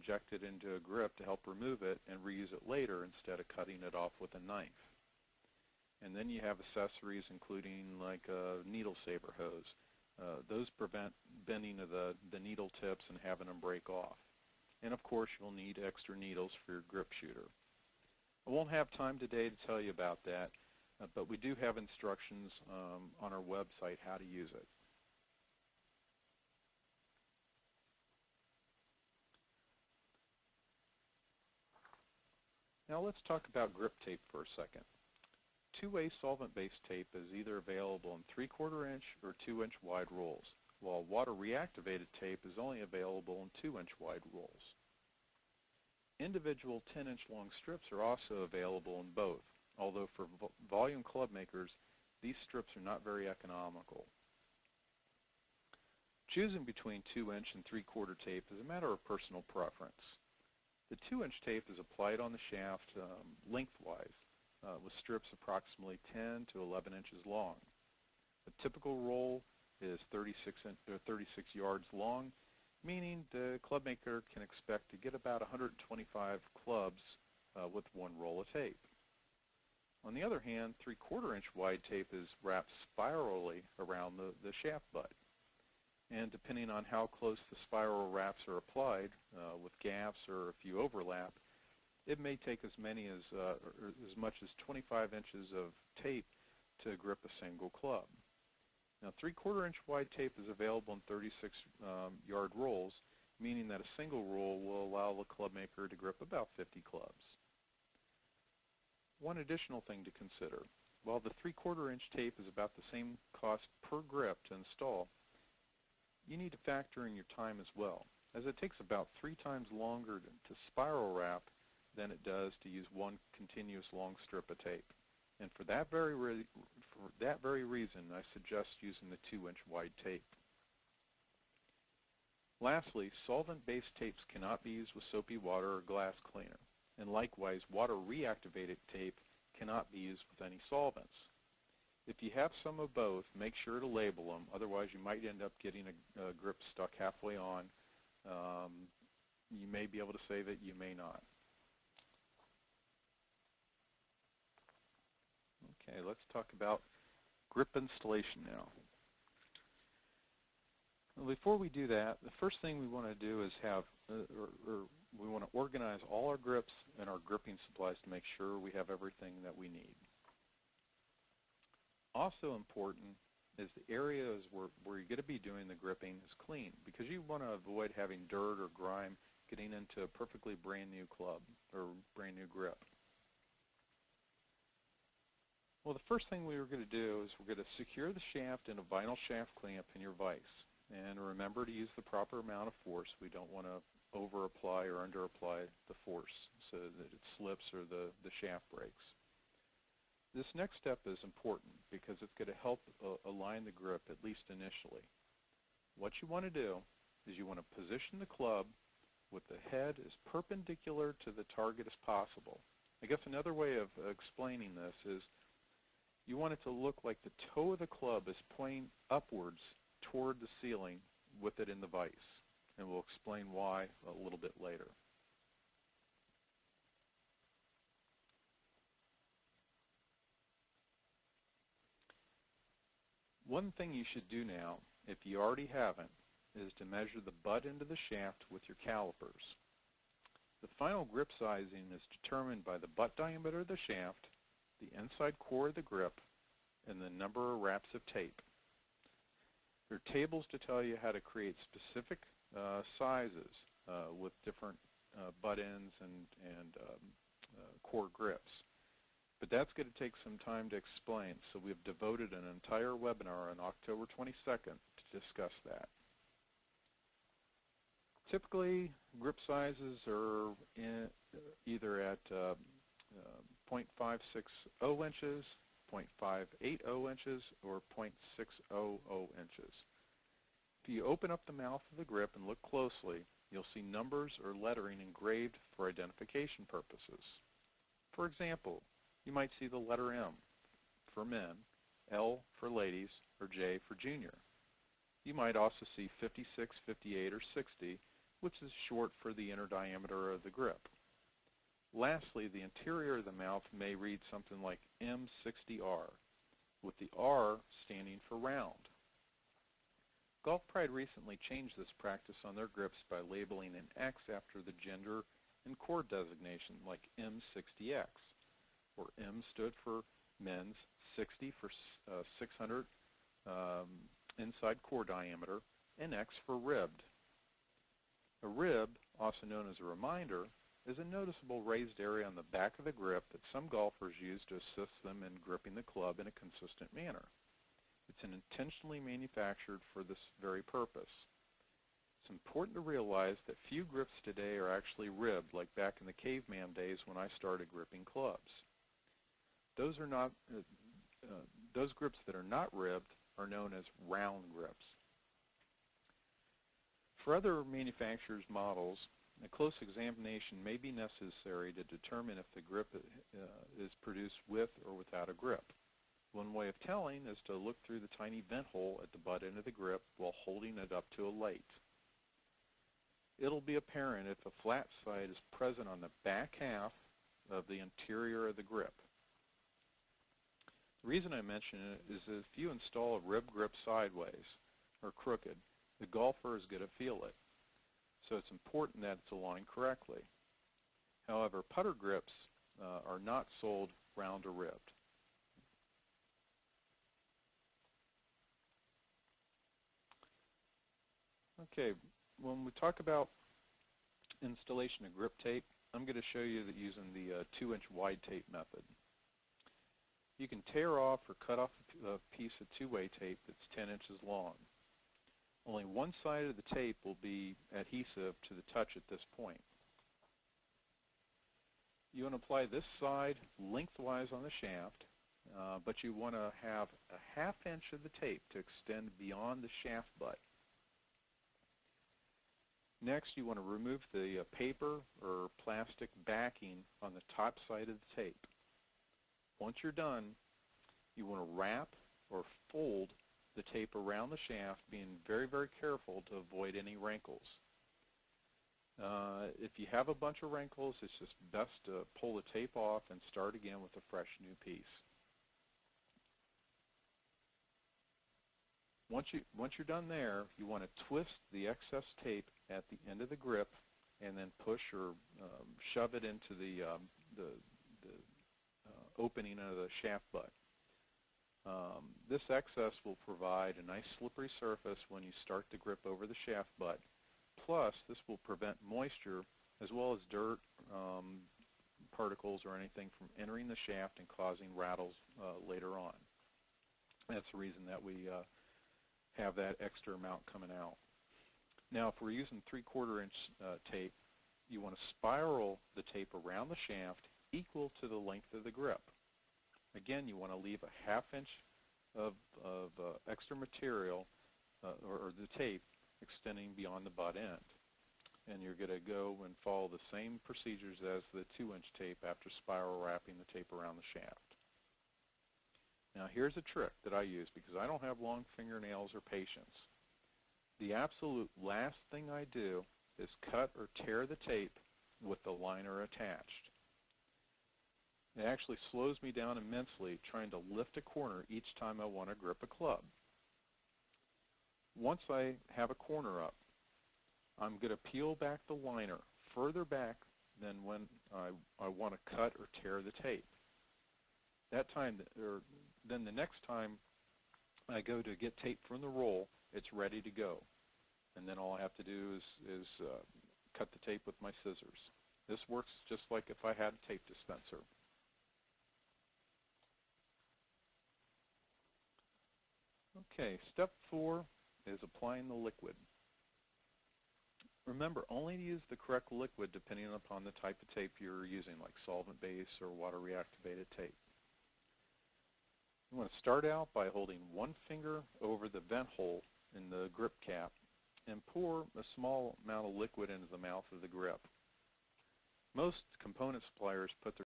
inject it into a grip to help remove it and reuse it later instead of cutting it off with a knife. And then you have accessories including like a needle saver hose. Those prevent bending of the needle tips and having them break off. And of course you'll need extra needles for your grip shooter. I won't have time today to tell you about that, but we do have instructions on our website how to use it. Now let's talk about grip tape for a second. Two-way solvent-based tape is either available in 3/4 inch or 2-inch wide rolls, while water reactivated tape is only available in 2-inch wide rolls. Individual 10-inch long strips are also available in both, although for volume club makers, these strips are not very economical. Choosing between 2-inch and 3/4 tape is a matter of personal preference. The 2-inch tape is applied on the shaft lengthwise, with strips approximately 10 to 11 inches long. A typical roll is 36 yards long, meaning the club maker can expect to get about 125 clubs with one roll of tape. On the other hand, 3/4 inch wide tape is wrapped spirally around the shaft butt. And depending on how close the spiral wraps are applied, with gaps or if you overlap, it may take as much as 25 inches of tape to grip a single club. Now 3/4 inch wide tape is available in 36-yard rolls, meaning that a single roll will allow the club maker to grip about 50 clubs. One additional thing to consider: while the 3/4 inch tape is about the same cost per grip to install, you need to factor in your time as well, as it takes about 3 times longer to spiral wrap than it does to use one continuous long strip of tape. And for that very reason, I suggest using the 2-inch wide tape. Lastly, solvent-based tapes cannot be used with soapy water or glass cleaner. And likewise, water-reactivated tape cannot be used with any solvents. If you have some of both, make sure to label them. Otherwise, you might end up getting a grip stuck halfway on. You may be able to save it, you may not. Okay, let's talk about grip installation now. Well, before we do that, the first thing we want to do is have, we want to organize all our grips and our gripping supplies to make sure we have everything that we need. Also important is the areas where you're going to be doing the gripping is clean, because you want to avoid having dirt or grime getting into a perfectly brand new club or brand new grip. Well, the first thing we are going to do is we're going to secure the shaft in a vinyl shaft clamp in your vise. And remember to use the proper amount of force. We don't want to over-apply or under-apply the force so that it slips or the shaft breaks. This next step is important because it's going to help align the grip, at least initially. What you want to do is you want to position the club with the head as perpendicular to the target as possible. I guess another way of explaining this is you want it to look like the toe of the club is pointing upwards toward the ceiling with it in the vise. And we'll explain why a little bit later. One thing you should do now, if you already haven't, is to measure the butt end of the shaft with your calipers. The final grip sizing is determined by the butt diameter of the shaft, the inside core of the grip, and the number of wraps of tape. There are tables to tell you how to create specific sizes with different butt ends and core grips. But that's going to take some time to explain, so we've devoted an entire webinar on October 22nd to discuss that. Typically, grip sizes are either at 0.560 inches, 0.580 inches, or 0.600 inches. If you open up the mouth of the grip and look closely, you'll see numbers or lettering engraved for identification purposes. For example, you might see the letter M for men, L for ladies, or J for junior. You might also see 56, 58, or 60, which is short for the inner diameter of the grip. Lastly, the interior of the mouth may read something like M60R, with the R standing for round. Golf Pride recently changed this practice on their grips by labeling an X after the gender and core designation, like M60X, where M stood for men's, 60 for 600 inside core diameter, and X for ribbed. A rib, also known as a reminder, is a noticeable raised area on the back of the grip that some golfers use to assist them in gripping the club in a consistent manner. It's intentionally manufactured for this very purpose. It's important to realize that few grips today are actually ribbed, like back in the caveman days when I started gripping clubs. Those grips that are not ribbed are known as round grips. For other manufacturers' models, a close examination may be necessary to determine if the grip is produced with or without a grip. One way of telling is to look through the tiny vent hole at the butt end of the grip while holding it up to a light. It'll be apparent if a flat side is present on the back half of the interior of the grip. The reason I mention it is that if you install a rib grip sideways or crooked, the golfer is going to feel it. So it's important that it's aligned correctly. However, putter grips are not sold round or ribbed. Okay, when we talk about installation of grip tape, I'm going to show you that using the 2-inch wide tape method. You can tear off or cut off a piece of two-way tape that's 10 inches long. Only one side of the tape will be adhesive to the touch at this point. You want to apply this side lengthwise on the shaft, but you want to have a ½ inch of the tape to extend beyond the shaft butt. Next, you want to remove the paper or plastic backing on the top side of the tape. Once you're done, you want to wrap or fold the tape around the shaft, being very, very careful to avoid any wrinkles. If you have a bunch of wrinkles, it's just best to pull the tape off and start again with a fresh new piece. Once you're done there, you want to twist the excess tape at the end of the grip and then push or shove it into the opening of the shaft butt. This excess will provide a nice slippery surface when you start to grip over the shaft butt. Plus, this will prevent moisture as well as dirt, particles, or anything from entering the shaft and causing rattles later on. That's the reason that we have that extra amount coming out. Now, if we're using 3/4 inch tape, you want to spiral the tape around the shaft equal to the length of the grip. Again, you want to leave a ½ inch of extra material or the tape extending beyond the butt end. And you're going to go and follow the same procedures as the 2-inch tape after spiral wrapping the tape around the shaft. Now here's a trick that I use because I don't have long fingernails or patience. The absolute last thing I do is cut or tear the tape with the liner attached. It actually slows me down immensely trying to lift a corner each time I want to grip a club. Once I have a corner up, I'm going to peel back the liner further back than when I want to cut or tear the tape. That time, or then the next time I go to get tape from the roll, it's ready to go. And then all I have to do is cut the tape with my scissors. This works just like if I had a tape dispenser. Okay, step 4 is applying the liquid. Remember, only use the correct liquid depending upon the type of tape you're using, like solvent-based or water-reactivated tape. You want to start out by holding one finger over the vent hole in the grip cap and pour a small amount of liquid into the mouth of the grip. Most component suppliers put their